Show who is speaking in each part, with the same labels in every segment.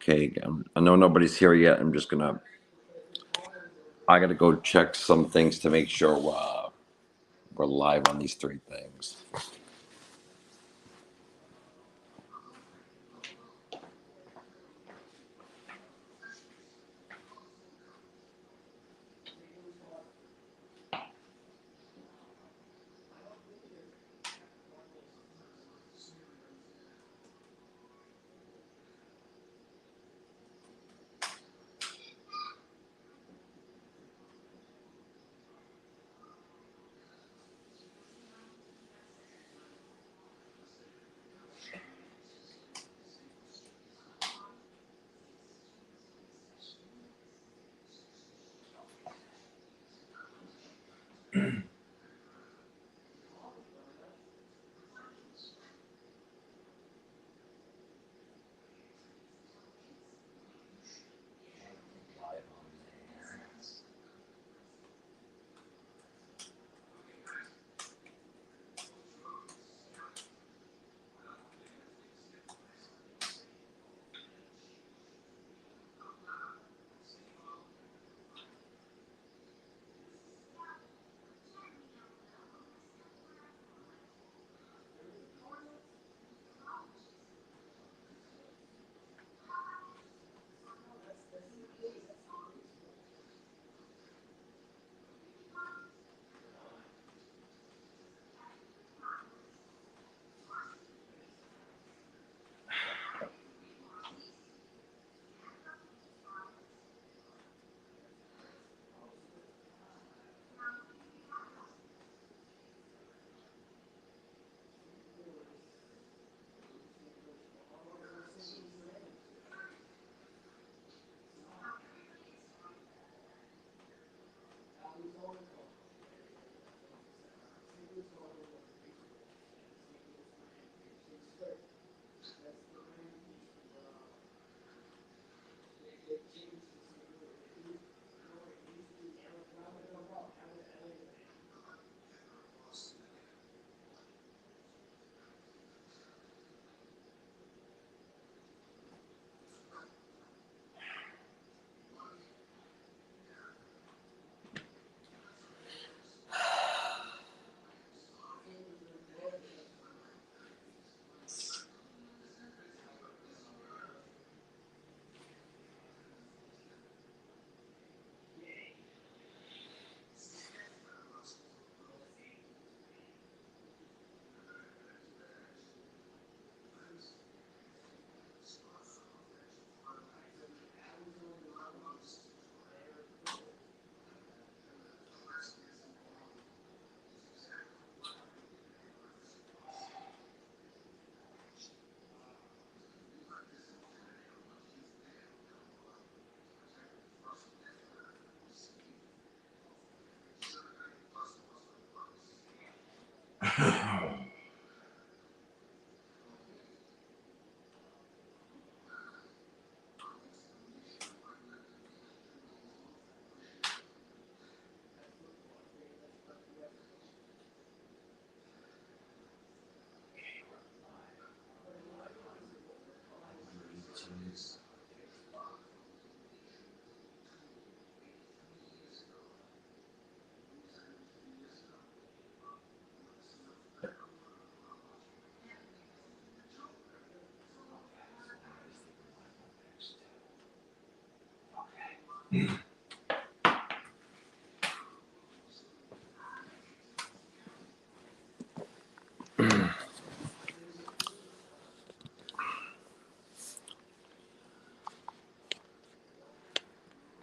Speaker 1: Okay, I know nobody's here yet. I gotta go check some things to make sure we're live on these three things.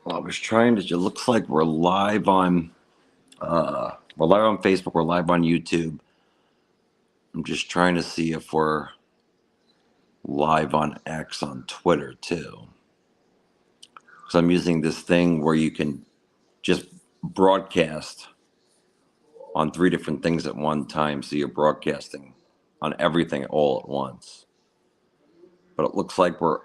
Speaker 1: Well, I was trying to. It looks like we're live on. We're live on Facebook. We're live on YouTube. I'm just trying to see if we're live on X on Twitter too. So I'm using this thing where you can just broadcast on three different things at one time. So you're broadcasting on everything all at once. But it looks like we're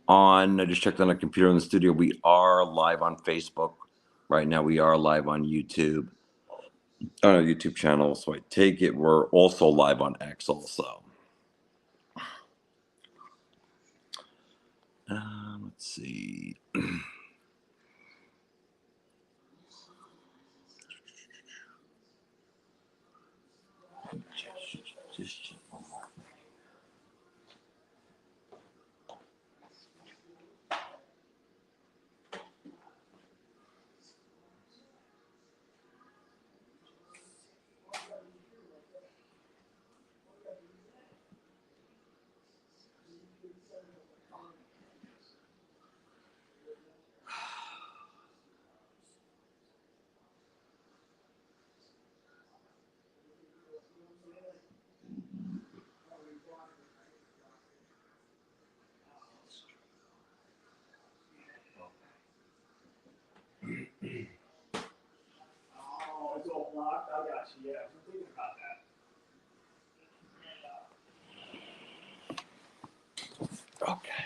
Speaker 1: on. I just checked on a computer in the studio. We are live on Facebook right now. We are live on YouTube. On our YouTube channel. So I take it we're also live on X also. Let's see. Just one more.
Speaker 2: Oh, it's all blocked. I got you. Yeah, I'm thinking about that.
Speaker 1: Okay.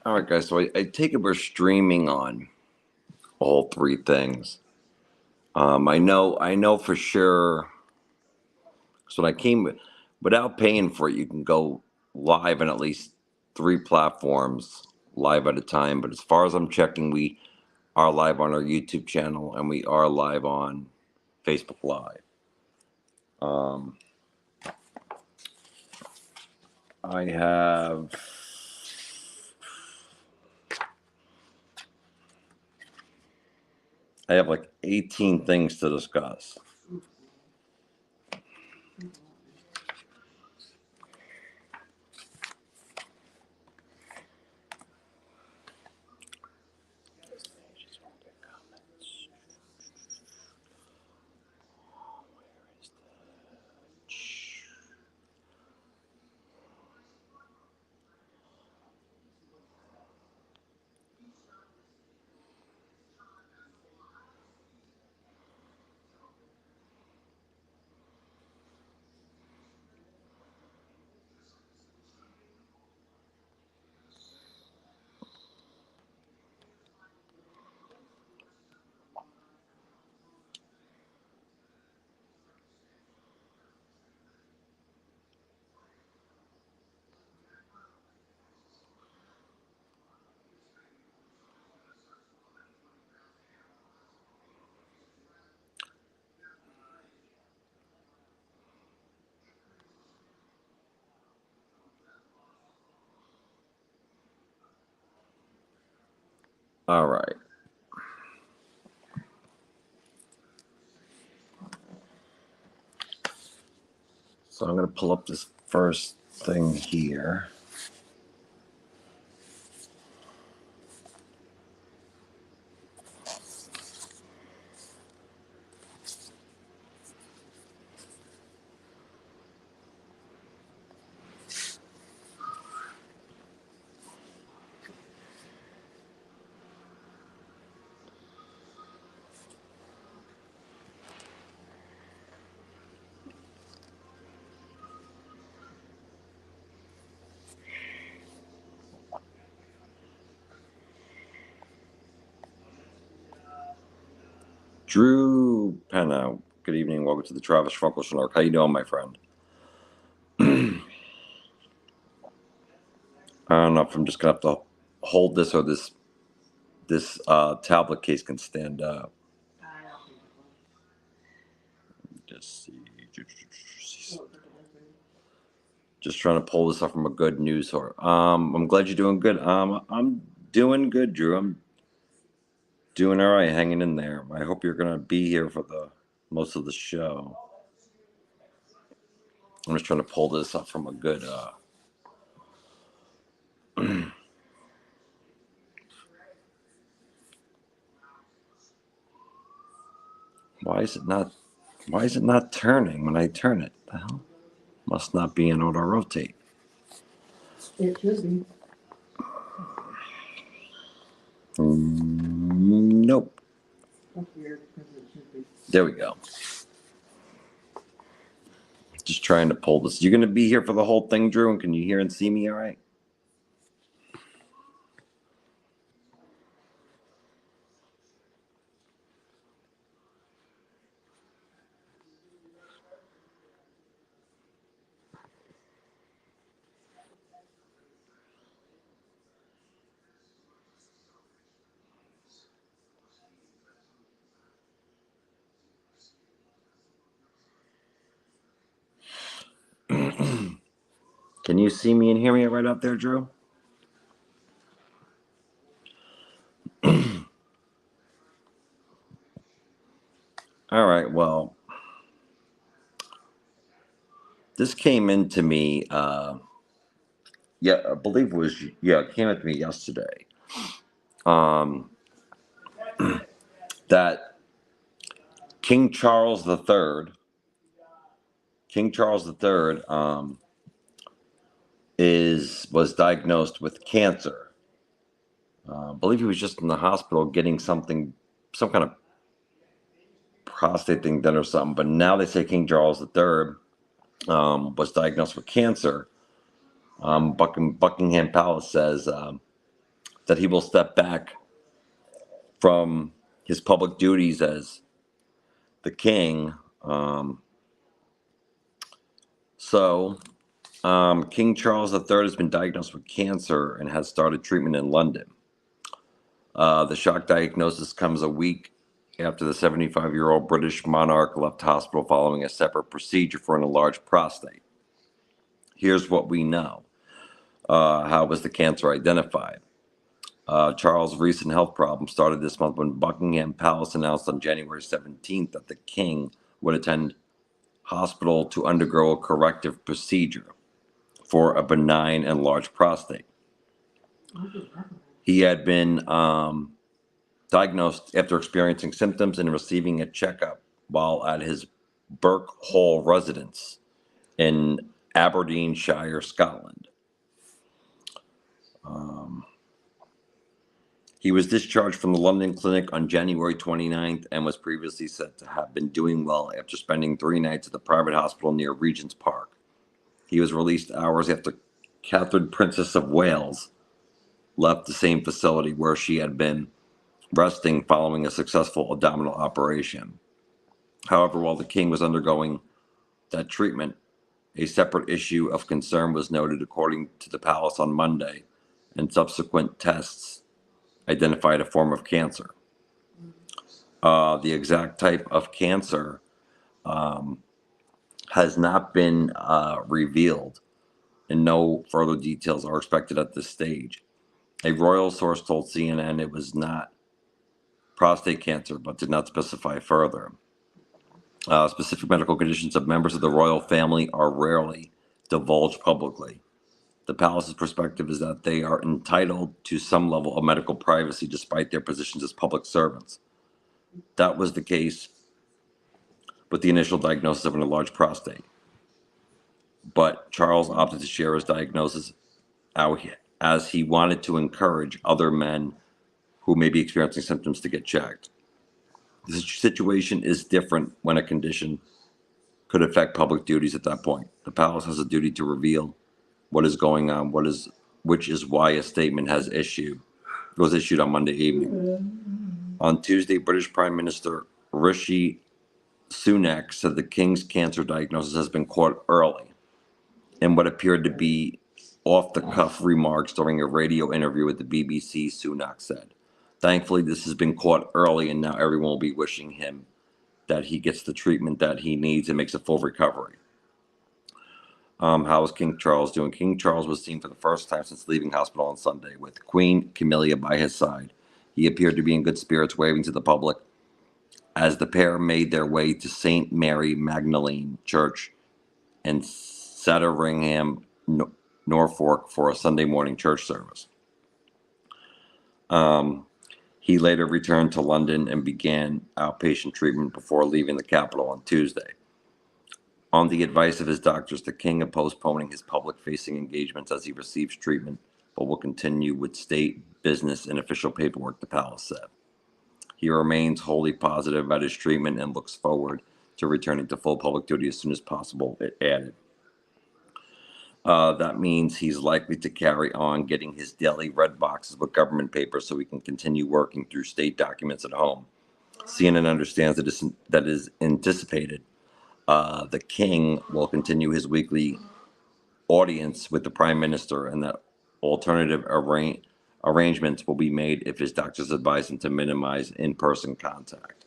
Speaker 1: All right, guys. So I take it we're streaming on all three things. I know for sure. So when I came without paying for it, you can go live on at least three platforms live at a time. But as far as I'm checking, we are live on our YouTube channel and we are live on Facebook Live. Um, I have like 18 things to discuss. All right. So I'm going to pull up this first thing here. Drew Penna, good evening. Welcome to the Travis Schrunkle Snark. How you doing, my friend? I don't know if I'm just gonna have to hold this or this tablet case can stand up. Just see. Just trying to pull this up from a good news source. I'm glad you're doing good. I'm doing good, Drew. I'm doing all right, hanging in there. I hope you're gonna be here for the most of the show. I'm just trying to pull this up from a good. Why is it not? Why is it not turning when I turn it? The hell? Must not be in auto rotate.
Speaker 2: It should be.
Speaker 1: Nope.
Speaker 2: That's weird because it should be.
Speaker 1: There we go. Just trying to pull this. You're going to be here for the whole thing, Drew? And can you hear and see me all right? Can you see me and hear me right up there, Drew? All right, well, this came into me, I believe it was, it came into me yesterday. Um, that King Charles III, was diagnosed with cancer. I believe he was just in the hospital getting some kind of prostate thing done or something. But now they say King Charles III was diagnosed with cancer. Buckingham Palace says that he will step back from his public duties as the king. King Charles III has been diagnosed with cancer and has started treatment in London. The shock diagnosis comes a week after the 75-year-old British monarch left hospital following a separate procedure for an enlarged prostate. Here's what we know. How was the cancer identified? Charles' recent health problems started this month when Buckingham Palace announced on January 17th that the king would attend hospital to undergo a corrective procedure for a benign enlarged prostate. He had been diagnosed after experiencing symptoms and receiving a checkup while at his Burke Hall residence in Aberdeenshire, Scotland. He was discharged from the London clinic on January 29th and was previously said to have been doing well after spending 3 nights at the private hospital near Regent's Park. He was released hours after Catherine, Princess of Wales, left the same facility where she had been resting following a successful abdominal operation. However, while the king was undergoing that treatment, a separate issue of concern was noted according to the palace on Monday, and subsequent tests identified a form of cancer. The exact type of cancer has not been revealed, and no further details are expected at this stage. A royal source told CNN it was not prostate cancer, but did not specify further. Specific medical conditions of members of the royal family are rarely divulged publicly. The palace's perspective is that they are entitled to some level of medical privacy despite their positions as public servants. That was the case with the initial diagnosis of an enlarged prostate. But Charles opted to share his diagnosis as he wanted to encourage other men who may be experiencing symptoms to get checked. The situation is different when a condition could affect public duties at that point. The palace has a duty to reveal what is going on, which is why a statement was issued on Monday evening. On Tuesday, British Prime Minister Rishi Sunak said the king's cancer diagnosis has been caught early in what appeared to be off-the-cuff remarks during a radio interview with the BBC, Sunak said. Thankfully, this has been caught early, and now everyone will be wishing him that he gets the treatment that he needs and makes a full recovery. How is King Charles doing? King Charles was seen for the first time since leaving hospital on Sunday with Queen Camilla by his side. He appeared to be in good spirits, waving to the public as the pair made their way to St. Mary Magdalene Church in Sandringham, Norfolk, for a Sunday morning church service. He later returned to London and began outpatient treatment before leaving the capital on Tuesday. On the advice of his doctors, the king is postponing his public-facing engagements as he receives treatment, but will continue with state, business, and official paperwork, the palace said. He remains wholly positive about his treatment and looks forward to returning to full public duty as soon as possible, it added. That means he's likely to carry on getting his daily red boxes with government papers so he can continue working through state documents at home. CNN understands that is anticipated. The king will continue his weekly audience with the prime minister, and that alternative arrangements will be made if his doctors advise him to minimize in-person contact.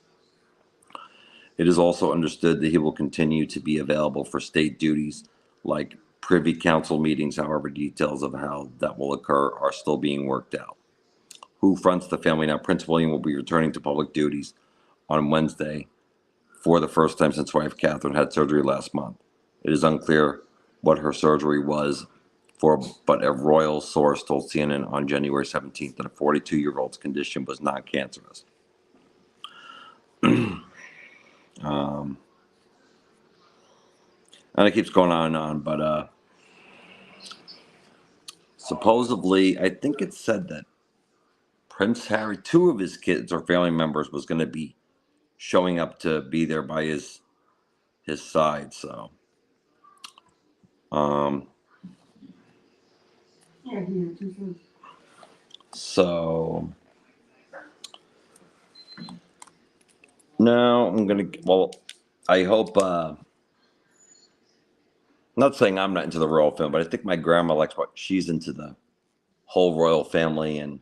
Speaker 1: It is also understood that he will continue to be available for state duties like Privy Council meetings. However, details of how that will occur are still being worked out. Who fronts the family now? Prince William will be returning to public duties on Wednesday for the first time since wife Catherine had surgery last month. It is unclear what her surgery was for, but a royal source told CNN on January 17th that a 42-year-old's condition was not cancerous. And it keeps going on and on, but supposedly, I think it said that Prince Harry, two of his kids or family members, was going to be showing up to be there by his side. So,
Speaker 2: Yeah, he had two sons.
Speaker 1: so now I'm gonna. Well, I hope. Not saying I'm not into the royal family, but I think my grandma likes what she's into the whole royal family, and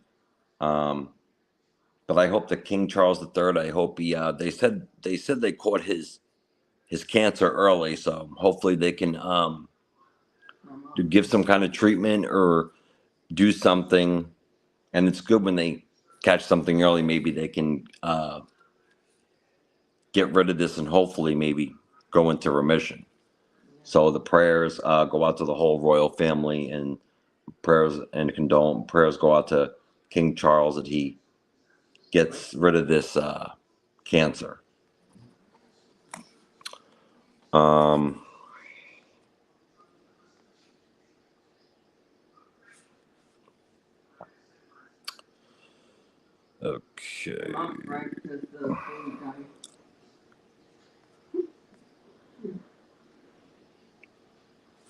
Speaker 1: but I hope that King Charles III. I hope he. They said they caught his cancer early, so hopefully they can give some kind of treatment or do something. And it's good when they catch something early. Maybe they can get rid of this and hopefully maybe go into remission. So the prayers go out to the whole royal family, and prayers go out to King Charles that he gets rid of this cancer. Okay.
Speaker 2: Mom cried because the baby died.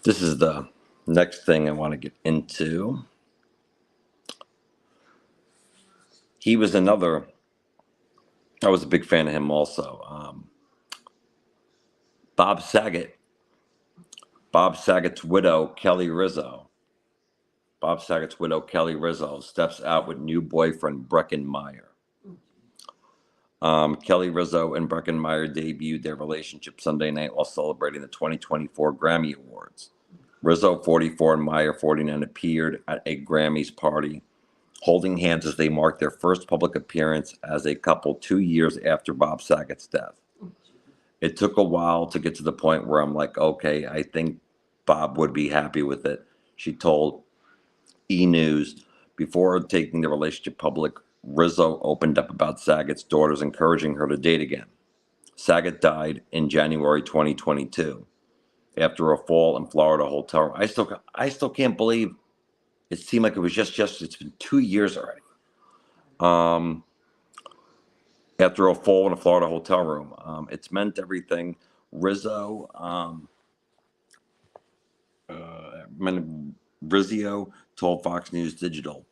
Speaker 1: This is the next thing I want to get into. He was another. I was a big fan of him also. Bob Saget's widow, Kelly Rizzo. Bob Saget's widow, Kelly Rizzo, steps out with new boyfriend, Breckin Meyer. Kelly Rizzo and Breckin Meyer debuted their relationship Sunday night while celebrating the 2024 Grammy Awards. Rizzo, 44, and Meyer, 49, appeared at a Grammys party, holding hands as they marked their first public appearance as a couple 2 years after Bob Saget's death. It took a while to get to the point where I'm like, okay, I think Bob would be happy with it, she told E! News. Before taking the relationship public, Rizzo opened up about Saget's daughters, encouraging her to date again. Saget died in January 2022 after a fall in Florida hotel room. I still can't believe it seemed like it was just it's been 2 years already. After a fall in a Florida hotel room. It's meant everything. Rizzo told Fox News Digital,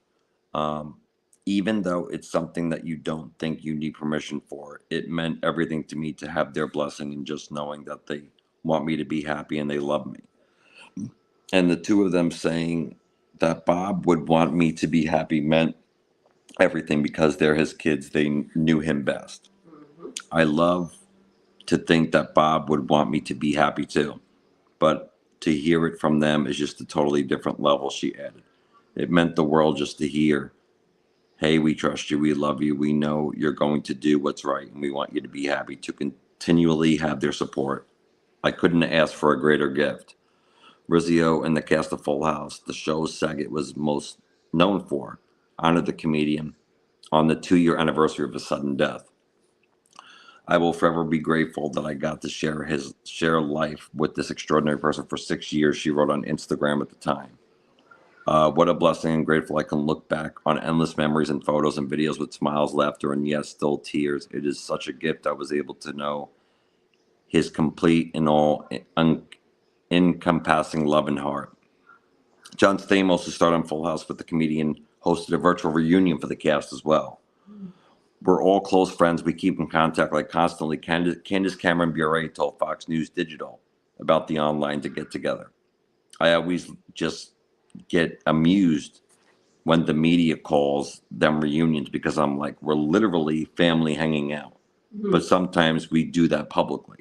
Speaker 1: even though it's something that you don't think you need permission for, it meant everything to me to have their blessing and just knowing that they want me to be happy and they love me. And the two of them saying that Bob would want me to be happy meant everything because they're his kids. They knew him best. I love to think that Bob would want me to be happy too, but to hear it from them is just a totally different level, she added. It meant the world just to hear, hey, we trust you, we love you, we know you're going to do what's right, and we want you to be happy, to continually have their support. I couldn't ask for a greater gift. Rizzo and the cast of Full House, the show Saget was most known for, honored the comedian on the 2-year anniversary of his sudden death. I will forever be grateful that I got to share life with this extraordinary person for 6 years, she wrote on Instagram at the time. What a blessing, and grateful I can look back on endless memories and photos and videos with smiles, laughter, and yes, still tears. It is such a gift I was able to know his complete and all encompassing love and heart. John Stamos, who starred on Full House with the comedian, hosted a virtual reunion for the cast as well. We're all close friends. We keep in contact like constantly. Candace Cameron Bure told Fox News Digital about the online to get together. I always just get amused when the media calls them reunions because I'm like, we're literally family hanging out. But sometimes we do that publicly.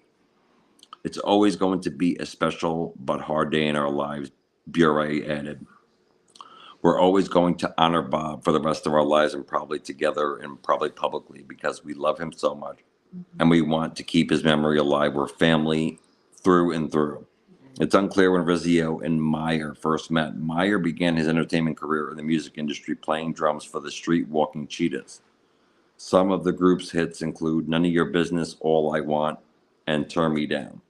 Speaker 1: It's always going to be a special but hard day in our lives, Bure added. We're always going to honor Bob for the rest of our lives, and probably together and probably publicly, because we love him so much and we want to keep his memory alive. We're family through and through. It's unclear when Rizzio and Meyer first met. Meyer began his entertainment career in the music industry playing drums for the Street Walking Cheetahs. Some of the group's hits include None of Your Business, All I Want, and Turn Me Down.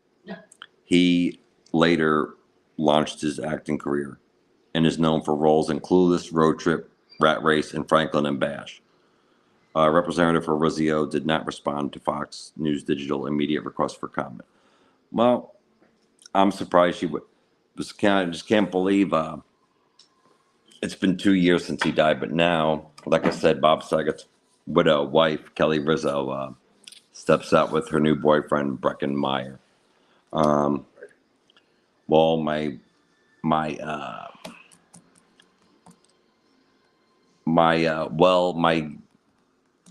Speaker 1: He later launched his acting career and is known for roles in Clueless, Road Trip, Rat Race, and Franklin and Bash. A representative for Rizzio did not respond to Fox News Digital immediate request for comment. Well, I'm surprised she would. I just can't believe it's been 2 years since he died, but now, like I said, Bob Saget's wife, Kelly Rizzo, steps out with her new boyfriend, Brecken Meyer. Well, my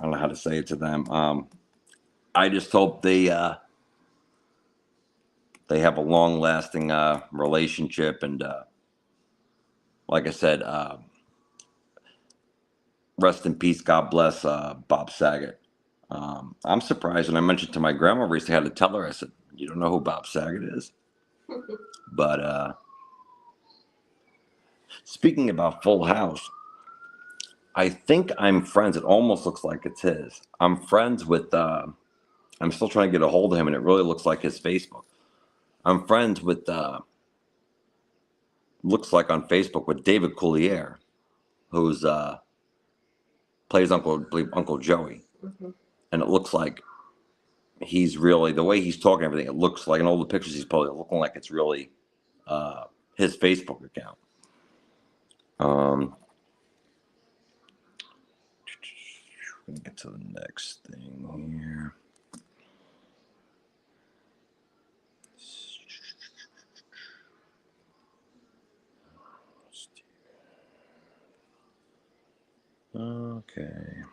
Speaker 1: I don't know how to say it to them. I just hope they have a long lasting relationship, and like I said, rest in peace. God bless Bob Saget. I'm surprised when I mentioned to my grandma recently, I had to tell her, I said, "You don't know who Bob Saget is?" But speaking about Full House, I think I'm friends. It almost looks like it's his. I'm friends with. I'm still trying to get a hold of him, and it really looks like his Facebook. I'm friends with. Looks like on Facebook with David Coulier, who's plays Uncle Joey, and it looks like he's really the way he's talking everything. It looks like in all the pictures he's probably looking like it's really his Facebook account. Let me get to the next thing here. Okay.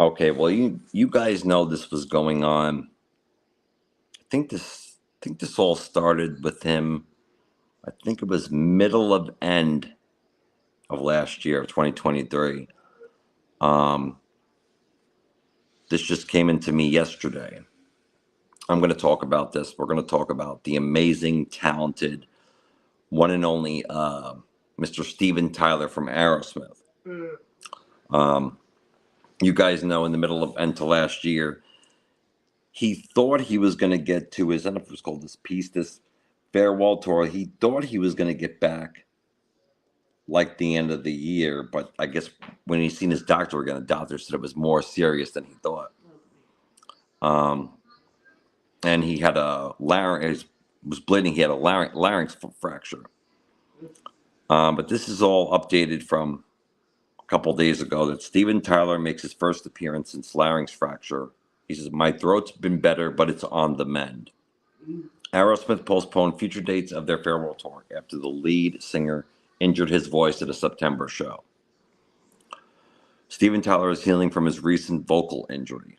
Speaker 1: Okay, well you guys know this was going on. I think this all started with him. I think it was middle of end of last year, 2023. This just came into me yesterday. I'm going to talk about this. We're going to talk about the amazing, talented, one and only Mr. Steven Tyler from Aerosmith. You guys know in the middle of end to last year, he thought he was going to get to his, I don't know if it was called this farewell tour. He thought he was going to get back like the end of the year, but I guess when he seen his doctor again, the doctor said it was more serious than he thought. And he had a larynx, was bleeding. He had a larynx fracture. But this is all updated from a couple days ago that Steven Tyler makes his first appearance since larynx fracture. He says, "My throat's been better, but it's on the mend." Aerosmith postponed future dates of their farewell tour after the lead singer injured his voice at a September show. Steven Tyler is healing from his recent vocal injury.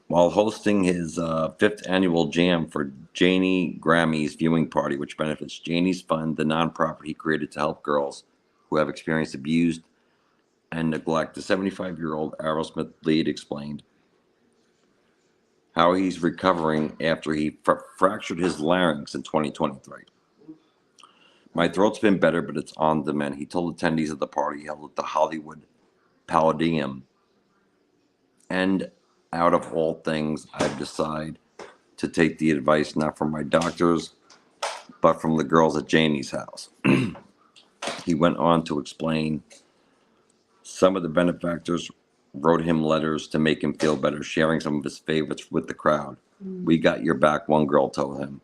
Speaker 1: While hosting his fifth annual Jam for Janie Grammy's viewing party, which benefits Janie's Fund, the nonprofit he created to help girls who have experienced abuse and neglect, the 75-year-old Aerosmith lead explained how he's recovering after he fractured his larynx in 2023. "My throat's been better, but it's on the mend," he told attendees of the party held at the Hollywood Palladium. "And out of all things, I've decided to take the advice not from my doctors, but from the girls at Janie's house." He went on to explain some of the benefactors wrote him letters to make him feel better, sharing some of his favorites with the crowd. "We got your back," one girl told him.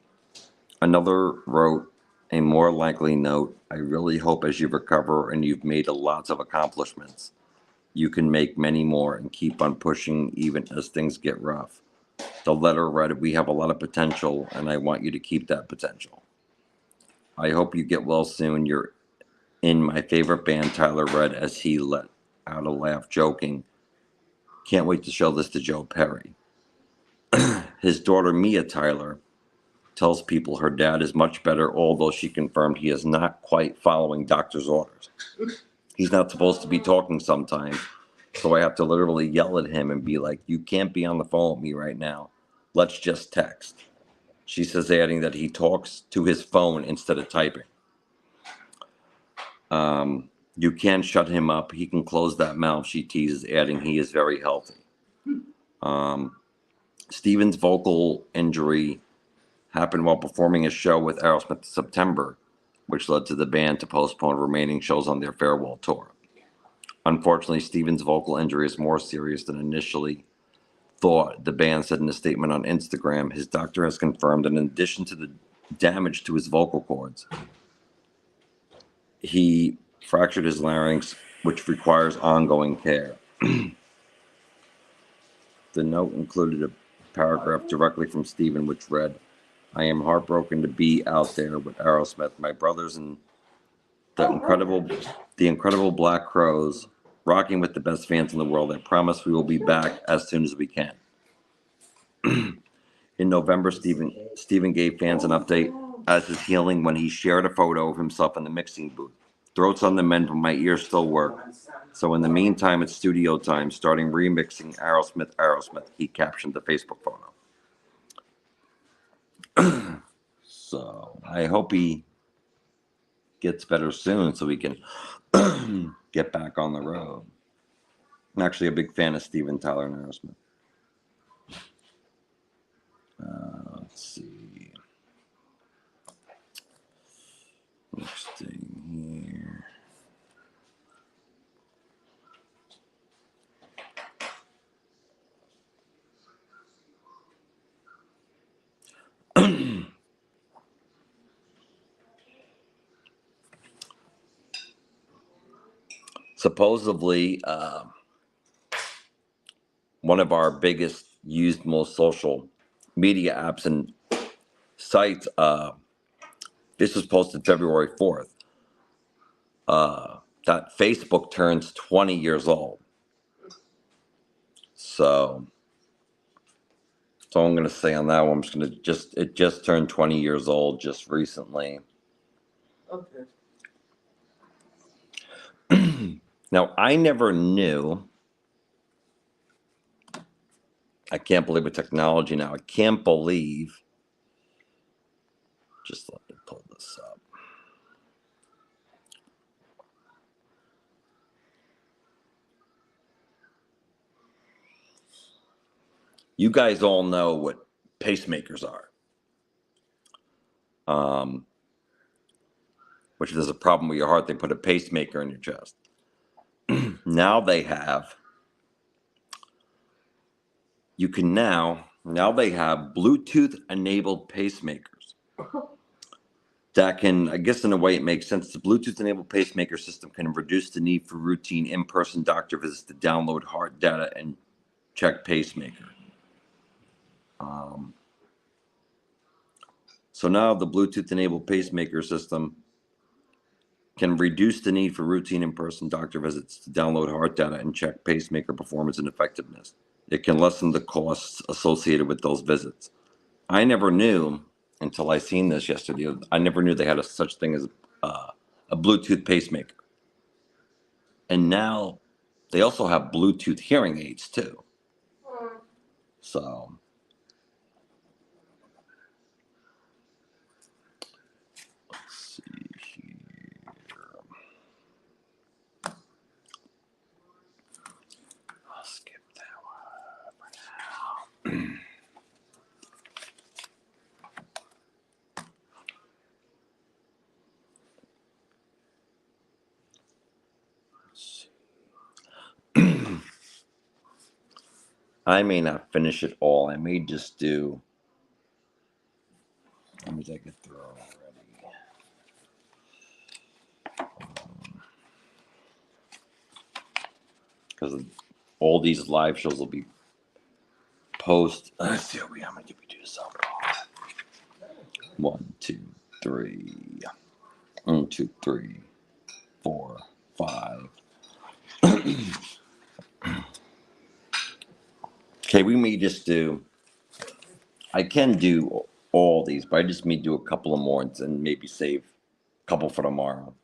Speaker 1: Another wrote a more likely note, "I really hope as you recover and you've made lots of accomplishments, you can make many more and keep on pushing even as things get rough." The letter read, "We have a lot of potential and I want you to keep that potential." I hope you get well soon. You're in my favorite band, Tyler read as he let out a laugh, joking. Can't wait to show this to Joe Perry. His daughter, Mia Tyler, tells people her dad is much better, although she confirmed he is not quite following doctor's orders. He's not supposed to be talking sometimes, so I have to literally yell at him and be like, you can't be on the phone with me right now. Let's just text. She says, adding that he talks to his phone instead of typing. You can shut him up. He can close that mouth, she teases, adding he is very healthy. Steven's vocal injury happened while performing a show with Aerosmith in September, which led to the band to postpone remaining shows on their farewell tour. Unfortunately, Steven's vocal injury is more serious than initially thought, the band said in a statement on Instagram. His doctor has confirmed that in addition to the damage to his vocal cords, he fractured his larynx, which requires ongoing care. The note included a paragraph directly from Steven, which read, I am heartbroken to be out there with Aerosmith, my brothers and the incredible Black Crows, rocking with the best fans in the world. I promise we will be back as soon as we can. In November, Steven gave fans an update as his healing when he shared a photo of himself in the mixing booth. Throats on the mend, but my ears still work. So in the meantime, it's studio time, starting remixing Aerosmith, he captioned the Facebook photo. So I hope he gets better soon so we can get back on the road. I'm actually a big fan of Steven Tyler and Aerosmith. Let's see. Next thing here. Supposedly, one of our biggest used most social media apps and sites, this was posted February 4th, that Facebook turns 20 years old. So I'm going to say on that one, I'm just going to it just turned 20 years old just recently.
Speaker 2: Okay.
Speaker 1: Now, I never knew. I can't believe with technology now. I can't believe. Just let me pull this up. You guys all know what pacemakers are. Which if there's a problem with your heart, they put a pacemaker in your chest. Now they have. You can now they have Bluetooth enabled pacemakers that can, I guess in a way it makes sense. The Bluetooth enabled pacemaker system can reduce the need for routine in-person doctor visits to download heart data and check pacemaker. So now the Bluetooth enabled pacemaker system can reduce the need for routine in-person doctor visits to download heart data and check pacemaker performance and effectiveness. It can lessen the costs associated with those visits. I never knew until I seen this yesterday. I never knew they had a such thing as a Bluetooth pacemaker. And now they also have Bluetooth hearing aids too. So let's see here. I'll skip that one for now. I may not finish it all. I may just do. How many did I get through already? Because all these live shows will be post. Let's see how many did we do so far? 1, 2, 3. 1, 2, 3, 4, 5. Okay, we may just do. I can do all these, but I just may do a couple of more and maybe save a couple for tomorrow.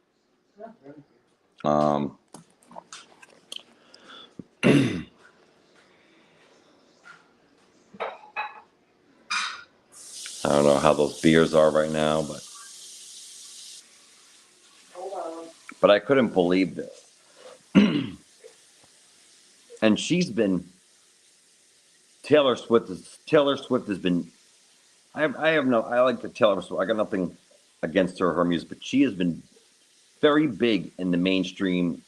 Speaker 1: Um, I don't know how those beers are right now, but I couldn't believe this. And she's been Taylor Swift. Taylor Swift has been. I like the Taylor Swift. I got nothing against her music, but she has been very big in the mainstream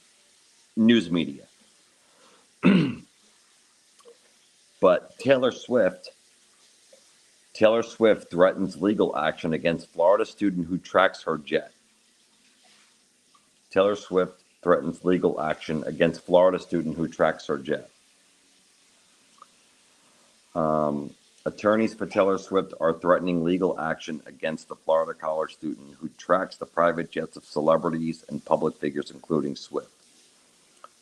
Speaker 1: news media. But Taylor Swift threatens legal action against Florida student who tracks her jet. Taylor Swift threatens legal action against Florida student who tracks her jet. Attorneys for Taylor Swift are threatening legal action against the Florida college student who tracks the private jets of celebrities and public figures, including Swift.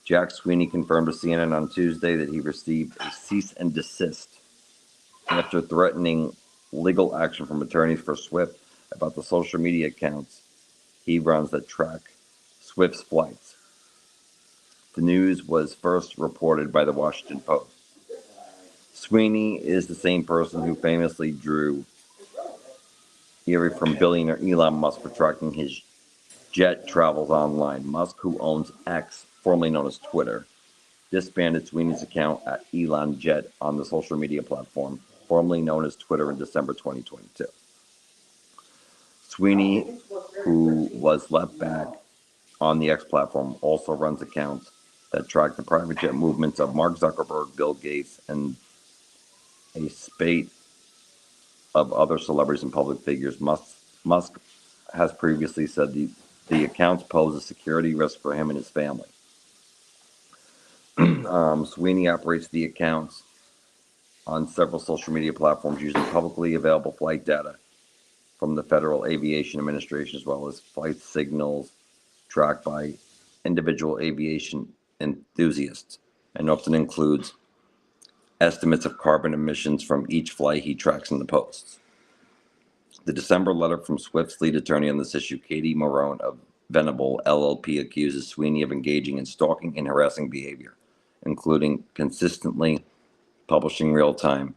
Speaker 1: Jack Sweeney confirmed to CNN on Tuesday that he received a cease and desist after threatening legal action from attorneys for Swift about the social media accounts he runs that track Swift's flights. The news was first reported by the Washington Post. Sweeney is the same person who famously drew ire from billionaire Elon Musk for tracking his jet travels online. Musk, who owns X, formerly known as Twitter, disbanded Sweeney's account at Elon Jet on the social media platform, formerly known as Twitter, in December 2022. Sweeney, who was left back on the X platform, also runs accounts that track the private jet movements of Mark Zuckerberg, Bill Gates, and a spate of other celebrities and public figures. Musk has previously said the accounts pose a security risk for him and his family. Sweeney operates the accounts on several social media platforms using publicly available flight data from the Federal Aviation Administration, as well as flight signals tracked by individual aviation enthusiasts, and often includes estimates of carbon emissions from each flight he tracks in the posts. The December letter from Swift's lead attorney on this issue, Katie Marone of Venable LLP, accuses Sweeney of engaging in stalking and harassing behavior, including consistently publishing real-time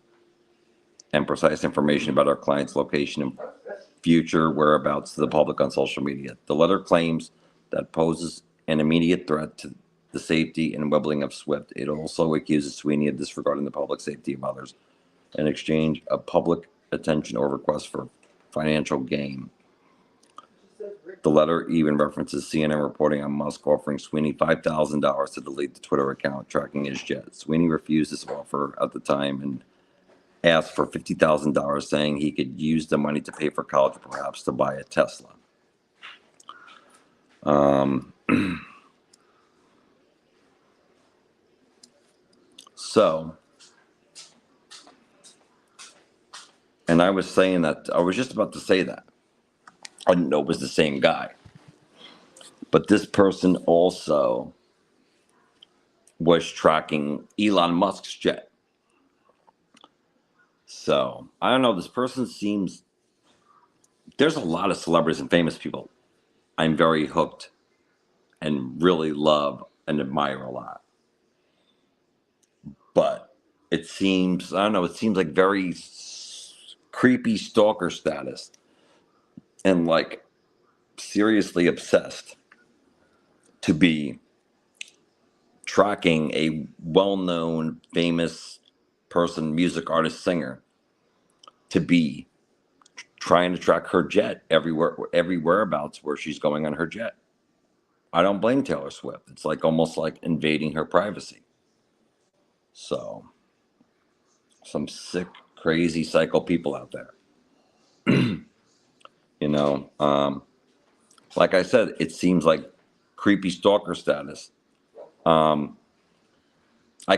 Speaker 1: and precise information about our client's location and future whereabouts to the public on social media. The letter claims that poses an immediate threat to the safety and well-being of Swift. It also accuses Sweeney of disregarding the public safety of others in exchange of public attention or requests for financial gain. The letter even references CNN reporting on Musk offering Sweeney $5,000 to delete the Twitter account tracking his jet. Sweeney refused this offer at the time and asked for $50,000, saying he could use the money to pay for college, or perhaps to buy a Tesla. So, and I was saying that, I was just about to say that. I didn't know it was the same guy. But this person also was tracking Elon Musk's jet. So, I don't know, this person seems, there's a lot of celebrities and famous people I'm very hooked and really love and admire a lot. But it seems, I don't know, it seems like very creepy stalker status and like seriously obsessed to be tracking a well-known, famous person, music artist, singer, to be trying to track her jet everywhere, every whereabouts where she's going on her jet. I don't blame Taylor Swift. It's like almost like invading her privacy. So, some sick, crazy, psycho people out there. You know, like I said, it seems like creepy stalker status. I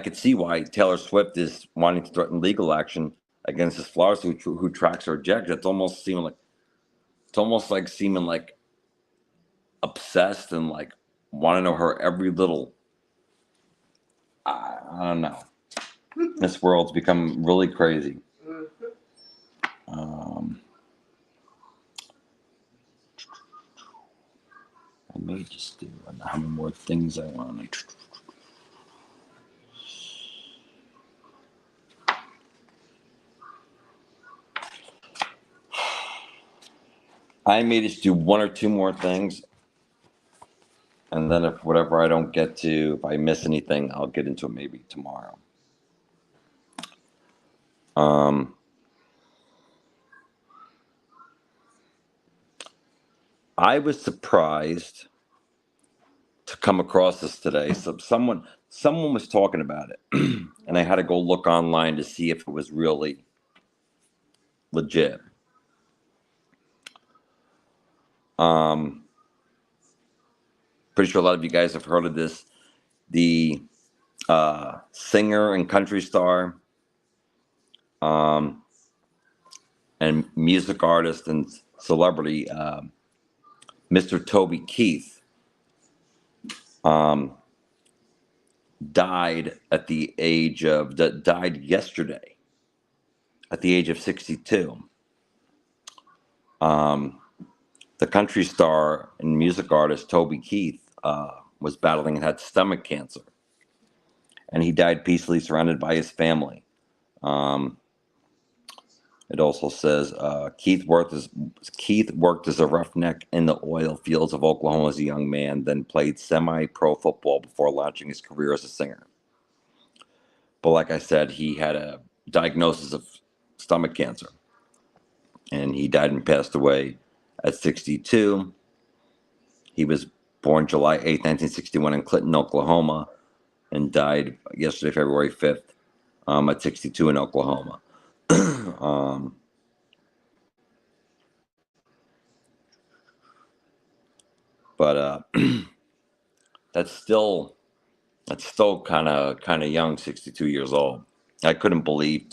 Speaker 1: could see why Taylor Swift is wanting to threaten legal action against this florist who tracks her jet. It's almost like seeming like obsessed and like want to know her every little. I don't know. This world's become really crazy. I may just do. I don't know how many more things I want. I may just do one or two more things, and then if whatever I don't get to, if I miss anything, I'll get into it maybe tomorrow. I was surprised to come across this today. So someone was talking about it, and I had to go look online to see if it was really legit. Pretty sure a lot of you guys have heard of this. The singer and country star, and music artist and celebrity, Mr. Toby Keith, died yesterday at the age of 62. The country star and music artist Toby Keith was battling and had stomach cancer, and he died peacefully surrounded by his family. It also says Keith worked as a roughneck in the oil fields of Oklahoma as a young man, then played semi-pro football before launching his career as a singer. But like I said, he had a diagnosis of stomach cancer, and he died and passed away at 62. He was born July 8th, 1961 in Clinton, Oklahoma, and died yesterday, February 5th, at 62 in Oklahoma. But that's still kind of young, 62 years old. I couldn't believe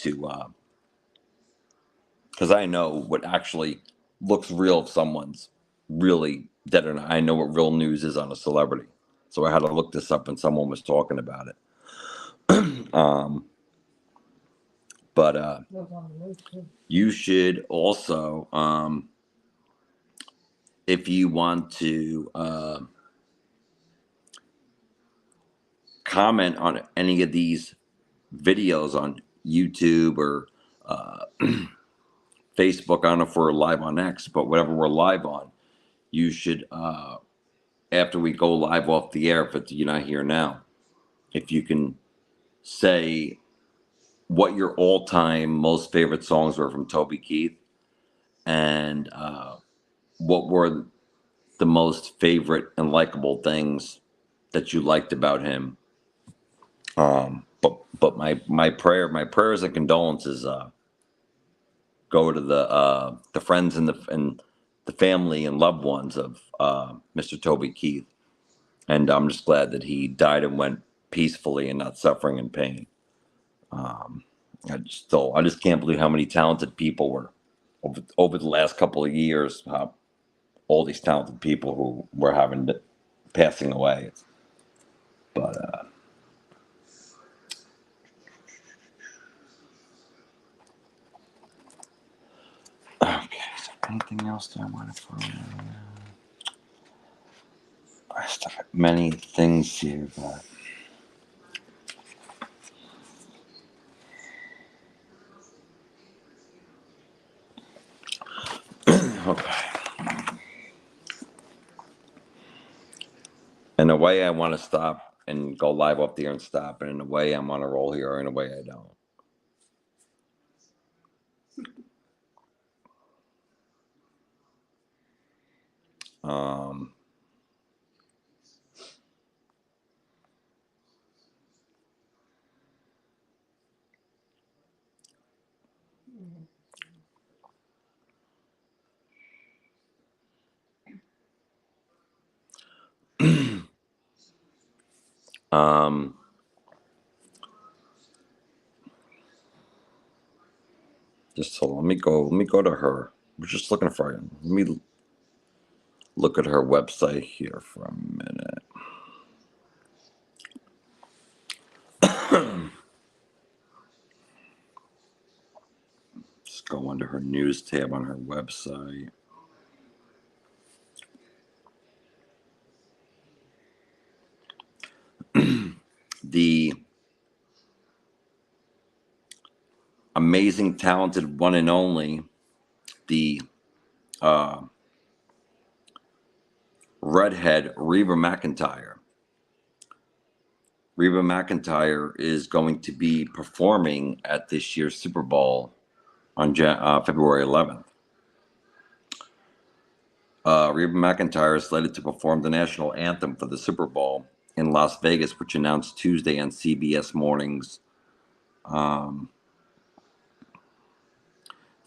Speaker 1: because I know what actually looks real if someone's really dead or not. I know what real news is on a celebrity, so I had to look this up, and someone was talking about it. But you should also, if you want to comment on any of these videos on YouTube or Facebook. I don't know if we're live on X, but whatever we're live on, you should, after we go live off the air, if you're not here now, if you can say what your all-time most favorite songs were from Toby Keith, and what were the most favorite and likable things that you liked about him. But my prayers and condolences go to the friends and the family and loved ones of Mr. Toby Keith, and I'm just glad that he died and went peacefully and not suffering in pain. I just can't believe how many talented people were over the last couple of years. All these talented people who were passing away. But okay, is there anything else that I want to throw in? I still have many things here, but okay. In a way, I want to stop and go live up there and stop, and in a way, I'm on a roll here, or in a way, I don't. Um, um, just hold on. Let me go to her. We're just looking for her. look at her website here for a minute. Just go under her news tab on her website. The amazing, talented one and only, the redhead Reba McEntire. Reba McEntire is going to be performing at this year's Super Bowl on February 11th. Reba McEntire is slated to perform the national anthem for the Super Bowl in Las Vegas, which announced Tuesday on CBS Mornings. The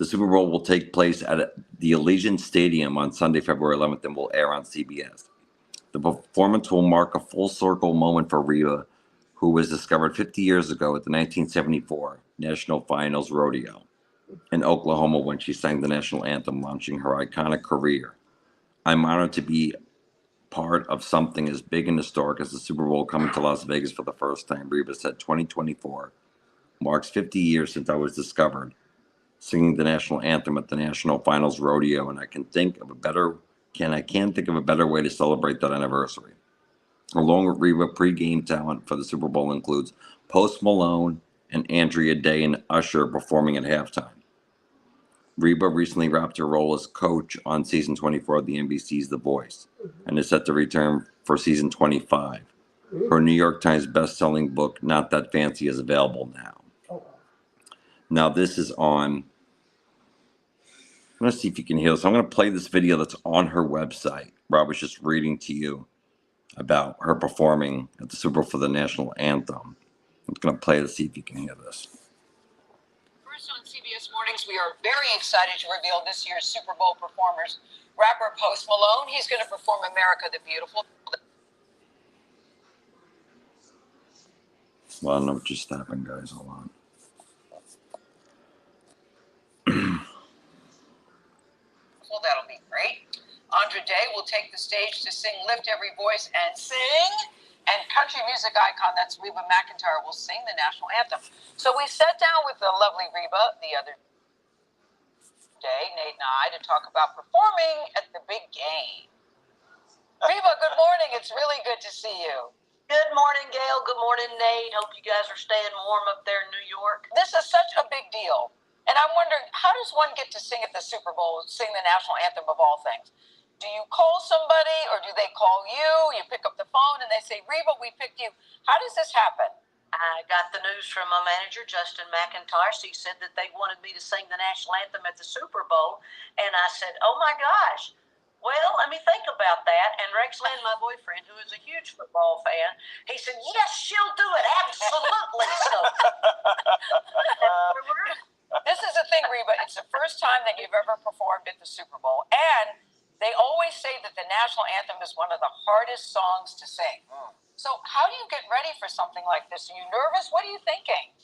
Speaker 1: Super Bowl will take place at the Allegiant Stadium on Sunday, February 11th, and will air on CBS. The performance will mark a full circle moment for Reba, who was discovered 50 years ago at the 1974 National Finals Rodeo in Oklahoma when she sang the national anthem, launching her iconic career. I'm honored to be part of something as big and historic as the Super Bowl coming to Las Vegas for the first time. Reba said 2024 marks 50 years since I was discovered singing the national anthem at the National Finals Rodeo, and I can't think of a better way to celebrate that anniversary. Along with Reba, pre-game talent for the Super Bowl includes Post Malone and Andrea Day and Usher performing at halftime. Reba recently wrapped her role as coach on season 24 of the NBC's The Voice and is set to return for season 25. Her New York Times best-selling book, Not That Fancy, is available now. Now, this is on... I'm going to see if you can hear this. I'm going to play this video that's on her website, where I was just reading to you about her performing at the Super Bowl for the national anthem. I'm going to play to see if you can hear this.
Speaker 3: First on CBS Mornings, we are very excited to reveal this year's Super Bowl performers. Rapper Post Malone, he's going to perform America the Beautiful.
Speaker 1: Well, I don't know what just happened, guys. Hold on.
Speaker 3: Well, that'll be great. Andra Day will take the stage to sing Lift Every Voice and Sing. And country music icon, that's Reba McEntire, will sing the national anthem. So we sat down with the lovely Reba the other day, Nate and I, to talk about performing at the big game. Reba, good morning. It's really good to see you.
Speaker 2: Good morning, Gail. Good morning, Nate. Hope you guys are staying warm up there in New York.
Speaker 3: This is such a big deal. And I'm wondering, how does one get to sing at the Super Bowl, sing the national anthem of all things? Do you call somebody or do they call you? You pick up the phone and they say, Reba, we picked you. How does this happen?
Speaker 2: I got the news from my manager, Justin McIntosh. He said that they wanted me to sing the national anthem at the Super Bowl. And I said, oh my gosh. Well, let me think about that. And Rex Land, my boyfriend, who is a huge football fan, he said, yes, she'll do it. Absolutely. So,
Speaker 3: this is the thing, Reba. It's the first time that you've ever performed at the Super Bowl. And they always say that the national anthem is one of the hardest songs to sing. So how do you get ready for something like this? Are you nervous? What are you thinking?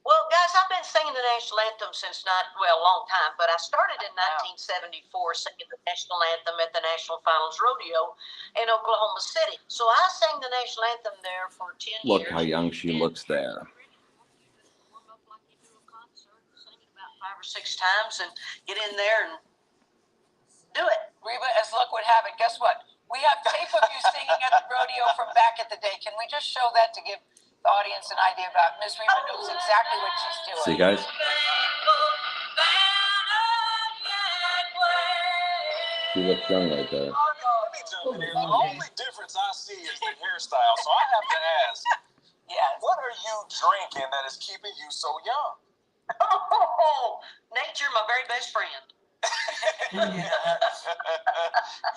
Speaker 2: Well, guys, I've been singing the national anthem since a long time, but I started in 1974 singing the national anthem at the National Finals Rodeo in Oklahoma City. So I sang the national anthem there for 10 years.
Speaker 1: Look how young she looks there.
Speaker 2: Warm up like you do a concert, sing it about 5 or 6 times and get in there and do it.
Speaker 3: Reba, as luck would have it, guess what? We have tape of you singing at the rodeo from back at the day. Can we just show that to give the audience an idea about Miss Reba knows exactly what she's doing.
Speaker 1: See, guys? She looks young right there.
Speaker 4: The only difference I see is the hairstyle. So I have to ask,
Speaker 3: Yes.
Speaker 4: what are you drinking that is keeping you so young?
Speaker 2: Oh, Nate, you're my very best friend.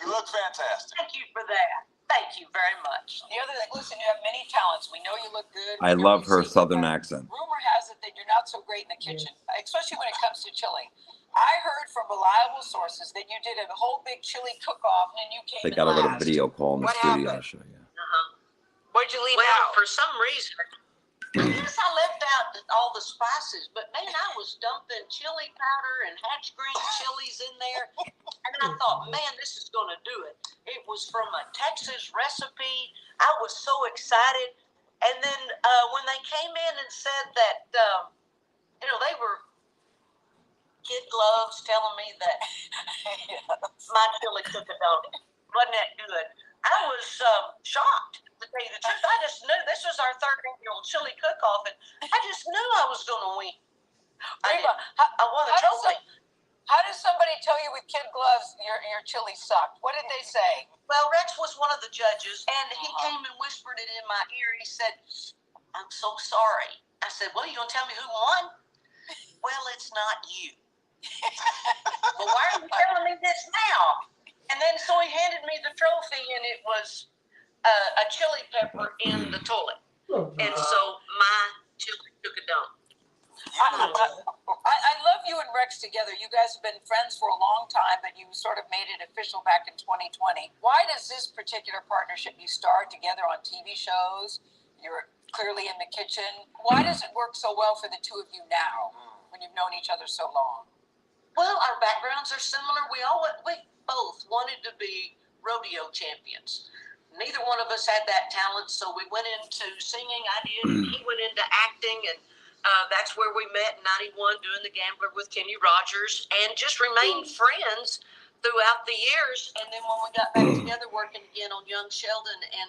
Speaker 4: You look fantastic.
Speaker 2: Thank you for that. Thank you very much.
Speaker 3: The other thing, listen, you have many talents. We know you look good.
Speaker 1: I love her southern accent.
Speaker 3: Rumor has it that you're not so great in the kitchen, especially when it comes to chili. I heard from reliable sources that you did a whole big chili cook-off and you came
Speaker 1: They got a
Speaker 3: in
Speaker 1: little
Speaker 3: last.
Speaker 1: video call in the
Speaker 3: What
Speaker 1: studio.
Speaker 3: happened?
Speaker 1: I'll show you.
Speaker 3: Where'd you leave
Speaker 2: Well,
Speaker 3: out?
Speaker 2: for some reason, Yes, I left out all the spices, but man, I was dumping chili powder and hatch green chilies in there, and I thought, man, this is going to do it. It was from a Texas recipe. I was so excited, and then when they came in and said that, they were kid gloves telling me that my chili cook-a-dough wasn't that good. I was shocked, to tell you the truth. I just knew this was our third annual chili cook-off, and I just knew I was going to win.
Speaker 3: Reba,
Speaker 2: I won a trophy.
Speaker 3: How does somebody tell you with kid gloves your chili sucked? What did they say?
Speaker 2: Well, Rex was one of the judges, and he came and whispered it in my ear. He said, "I'm so sorry." I said, "Well, you going to tell me who won?" "Well, it's not you." "Well, why are you telling me this now?" And then so he handed me the trophy, and it was a chili pepper in the toilet. And so my chili took a dump.
Speaker 3: I love you and Rex together. You guys have been friends for a long time, but you sort of made it official back in 2020. Why does this particular partnership, you starred together on TV shows, you're clearly in the kitchen, why does it work so well for the two of you now when you've known each other so long?
Speaker 2: Well, our backgrounds are similar. We both wanted to be rodeo champions. Neither one of us had that talent, so we went into singing. I did. He went into acting, and that's where we met in '91 doing The Gambler with Kenny Rogers, and just remained friends throughout the years. And then when we got back together working again on Young Sheldon in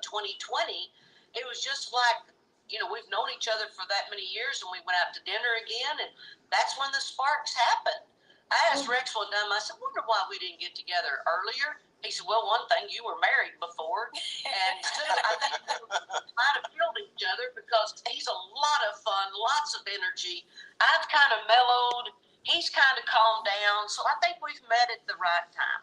Speaker 2: 2020, it was just like, we've known each other for that many years, and we went out to dinner again, and that's when the sparks happened. I asked Rex one time, I said, "Wonder why we didn't get together earlier?" He said, "Well, one thing, you were married before, and two, I think we might have killed each other because he's a lot of fun, lots of energy. I've kind of mellowed. He's kind of calmed down, so I think we've met at the right time."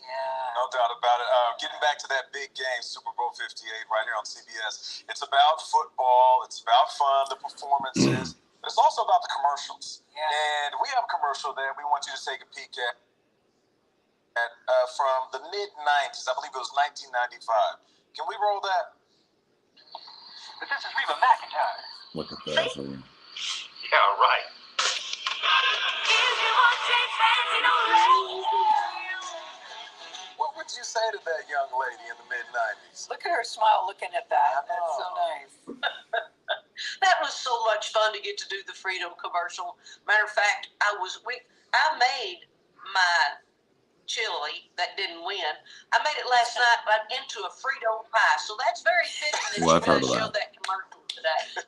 Speaker 3: Yeah.
Speaker 4: No doubt about it. Getting back to that big game, Super Bowl 58, right here on CBS. It's about football. It's about fun, the performances. But it's also about the commercials.
Speaker 3: Yeah.
Speaker 4: And we have a commercial that we want you to take a peek at from the mid-90s. I believe it was 1995. Can we roll that?
Speaker 5: But this is Reba McEntire.
Speaker 1: Look at that.
Speaker 5: Yeah, right.
Speaker 4: What would you say to that young lady in the mid-90s?
Speaker 3: Look at her smile looking at that. That's so nice.
Speaker 2: That was so much fun to get to do the Freedom commercial. Matter of fact, I made my chili that didn't win. I made it last night into a Frito pie, so that's very fitting that
Speaker 1: Well, I've heard
Speaker 2: you
Speaker 1: of
Speaker 2: guys showed that commercial today.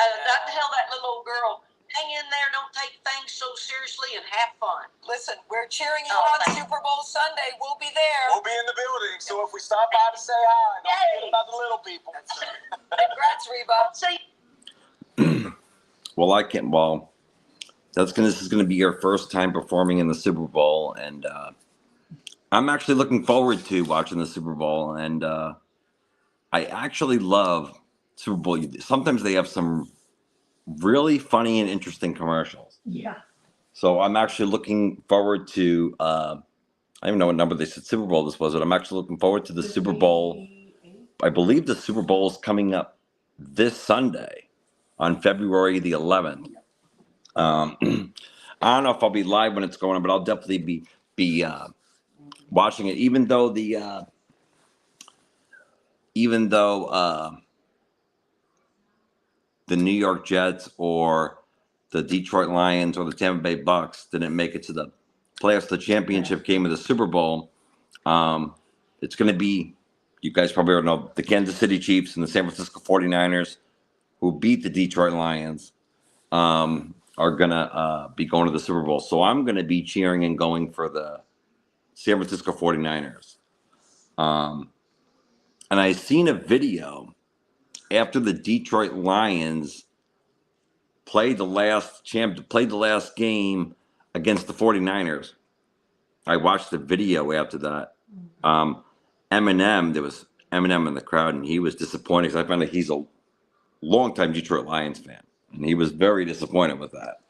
Speaker 2: Not to tell that little old girl, hang in there, don't take things so seriously, and have fun.
Speaker 3: Listen, we're cheering you on Super Bowl Sunday. We'll be there.
Speaker 4: We'll be in the building, so if we stop by to say hi, don't forget about the little people.
Speaker 3: That's right. Congrats, Reba.
Speaker 2: See,
Speaker 1: Well, this is gonna be your first time performing in the Super Bowl, and I'm actually looking forward to watching the Super Bowl. And I actually love Super Bowl. Sometimes they have some really funny and interesting commercials.
Speaker 6: Yeah.
Speaker 1: So I'm actually looking forward to. I don't even know what number they said Super Bowl this was, but I'm actually looking forward to the Super Bowl. I believe the Super Bowl is coming up this Sunday on February the 11th. I don't know if I'll be live when it's going on, but I'll definitely be watching it. Even though the New York Jets or the Detroit Lions or the Tampa Bay Bucks didn't make it to the playoffs, the championship game of the Super Bowl, it's going to be, you guys probably already know, the Kansas City Chiefs and the San Francisco 49ers, who beat the Detroit Lions, are going to be going to the Super Bowl. So I'm going to be cheering and going for the San Francisco 49ers. And I seen a video after the Detroit Lions played the last game against the 49ers. I watched the video after that. There was Eminem in the crowd, and he was disappointed because I found out he's a longtime Detroit Lions fan, and he was very disappointed with that.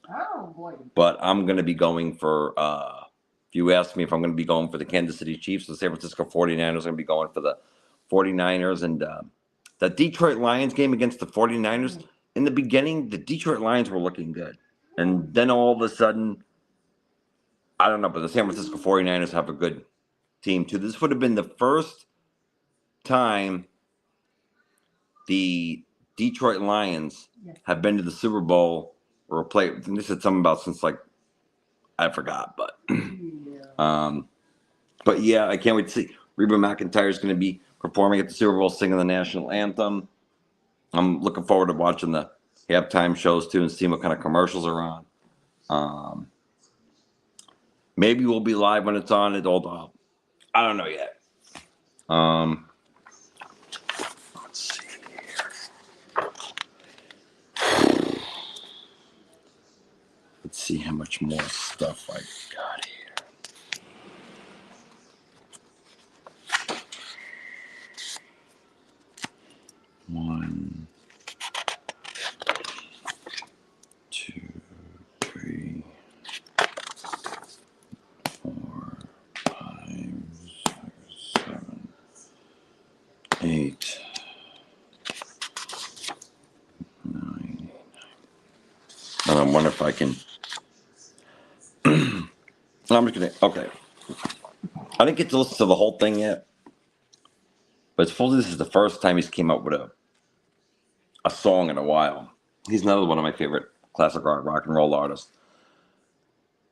Speaker 6: Oh boy.
Speaker 1: But I'm going to be going for, if you ask me if I'm going to be going for the Kansas City Chiefs, the San Francisco 49ers, I'm going to be going for the 49ers. And that Detroit Lions game against the 49ers, in the beginning, the Detroit Lions were looking good. And then all of a sudden, I don't know, but the San Francisco 49ers have a good team too. This would have been the first time the Detroit Lions have been to the Super Bowl or played. And they said something about since like I forgot, but but yeah, I can't wait to see. Reba McEntire is going to be performing at the Super Bowl, singing the national anthem. I'm looking forward to watching the halftime shows too and seeing what kind of commercials are on. Maybe we'll be live when it's on. I don't know yet. Let's see here. Let's see how much more stuff I got here. One, two, three, 4, 5, 6, 7, 8, 9. And I wonder if I can. I'm just gonna. Okay. I didn't get to listen to the whole thing yet, but supposedly this is the first time he's came up with a song in a while. He's another one of my favorite classic rock and roll artists.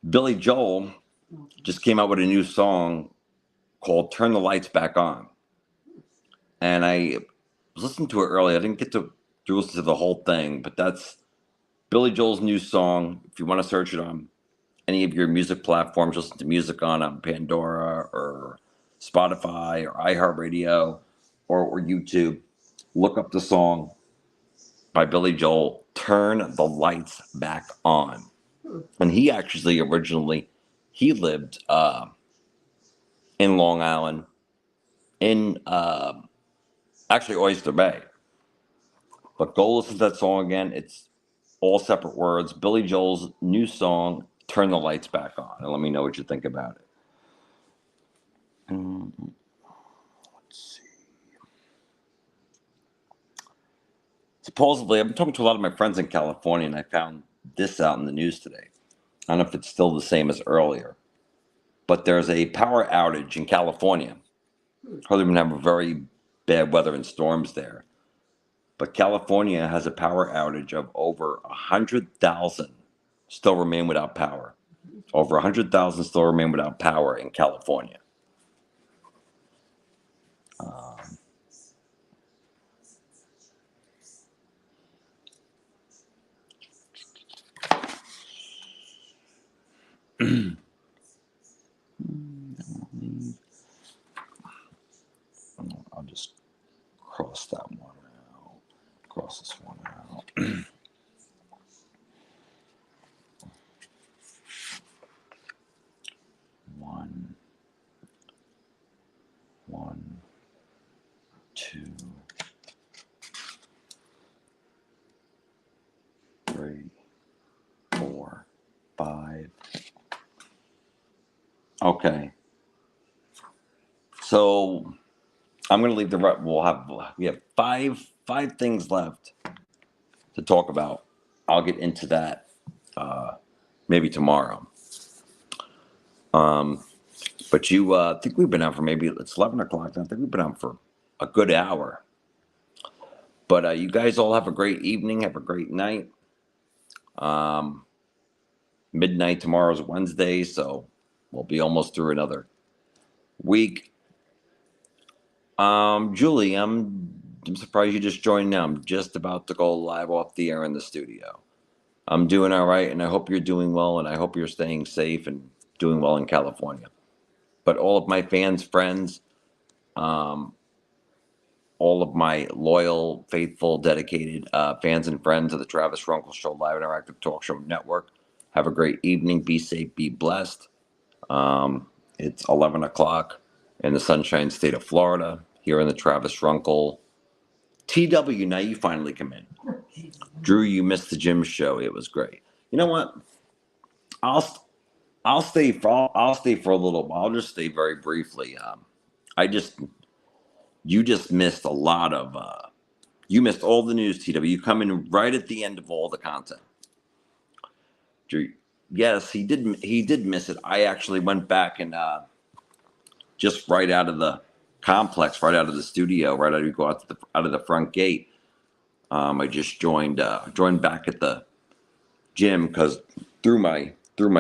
Speaker 1: Billy Joel just came out with a new song called "Turn the Lights Back On," and I was listening to it earlier. I didn't get to listen to the whole thing, but that's Billy Joel's new song. If you want to search it on any of your music platforms, listen to music on Pandora or Spotify or iHeartRadio or YouTube, look up the song by Billy Joel, "Turn the Lights Back On." And he actually originally, he lived in Long Island, in actually Oyster Bay. But go listen to that song again. It's all separate words. Billy Joel's new song, "Turn the Lights Back On," and let me know what you think about it. Let's see. Supposedly, I've been talking to a lot of my friends in California, and I found this out in the news today. I don't know if it's still the same as earlier, but there's a power outage in California. Probably going to have very bad weather and storms there. But California has a power outage of over 100,000 still remain without power. Over 100,000 still remain without power in California. I'll just cross that one out. Cross this one out. One, 2, 3, 4, 5. Okay. So I'm going to leave we have five things left to talk about. I'll get into that maybe tomorrow. But you think we've been out for maybe it's 11 o'clock now. I think we've been out for a good hour. But you guys all have a great evening. Have a great night. Midnight tomorrow's Wednesday, so we'll be almost through another week. Julie, I'm surprised you just joined now. I'm just about to go live off the air in the studio. I'm doing all right, and I hope you're doing well, and I hope you're staying safe and doing well in California. But all of my fans, friends, all of my loyal, faithful, dedicated fans and friends of the Travis Runkel Show Live Interactive Talk Show Network, have a great evening. Be safe, be blessed. It's 11 o'clock in the Sunshine State of Florida, here in the Travis Runkel. TW, now you finally come in. Drew, you missed the gym show. It was great. You know what? I'll stay for a little while. I'll just stay very briefly. You just missed a lot of You missed all the news, TW. You come in right at the end of all the content. Yes, he did. He did miss it. I actually went back and just right out of the complex, right out of the studio, right out of you go out of the front gate. I just joined back at the gym because through my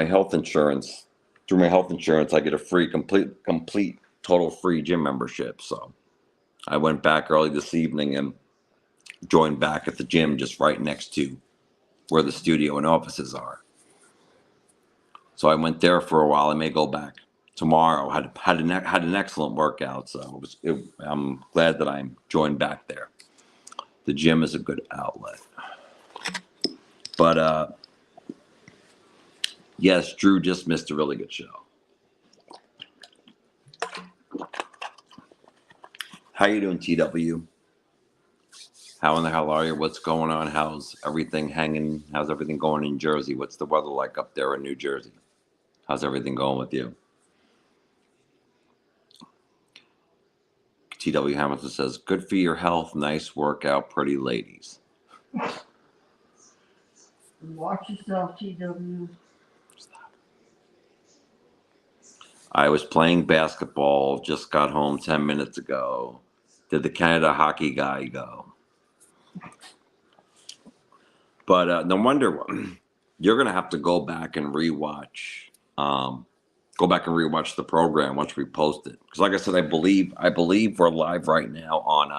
Speaker 1: health insurance, I get a free complete total free gym membership. So I went back early this evening and joined back at the gym just right next to where the studio and offices are. So I went there for a while. I may go back tomorrow. Had an excellent workout, so I'm glad that I'm joined back there. The gym is a good outlet. But yes, Drew just missed a really good show. How you doing, TW? How in the hell are you? What's going on? How's everything hanging? How's everything going in Jersey? What's the weather like up there in New Jersey? How's everything going with you? TW Hamilton says, good for your health. Nice workout, pretty ladies.
Speaker 6: Watch yourself, TW.
Speaker 1: I was playing basketball, just got home 10 minutes ago. Did the Canada hockey guy go? But no wonder you're going to have to go back and rewatch. The program once we post it. Because, like I said, I believe we're live right now on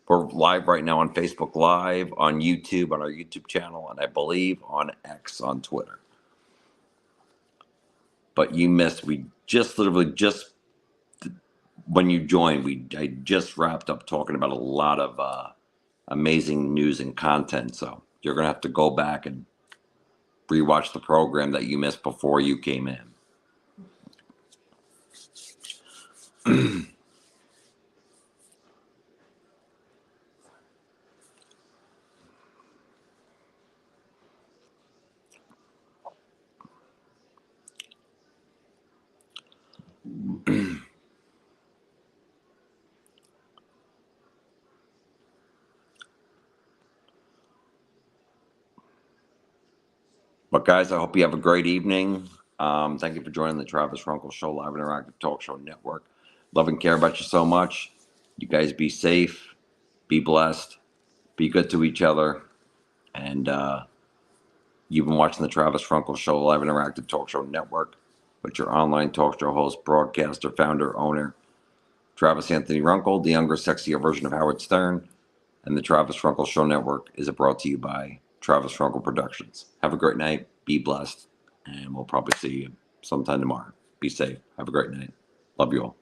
Speaker 1: Facebook Live, on YouTube, on our YouTube channel, and I believe on X on Twitter. But you missed. We just when you joined, I just wrapped up talking about a lot of amazing news and content. So you're going to have to go back and rewatch the program that you missed before you came in. But guys, I hope you have a great evening. Thank you for joining the Travis Runkel Show Live Interactive Talk Show Network. Love and care about you so much. You guys be safe, be blessed, be good to each other. And you've been watching the Travis Runkel Show Live Interactive Talk Show Network with your online talk show host, broadcaster, founder, owner, Travis Anthony Runkel, the younger, sexier version of Howard Stern. And the Travis Runkel Show Network is brought to you by Travis Runkel Productions. Have a great night. Be blessed. And we'll probably see you sometime tomorrow. Be safe. Have a great night. Love you all.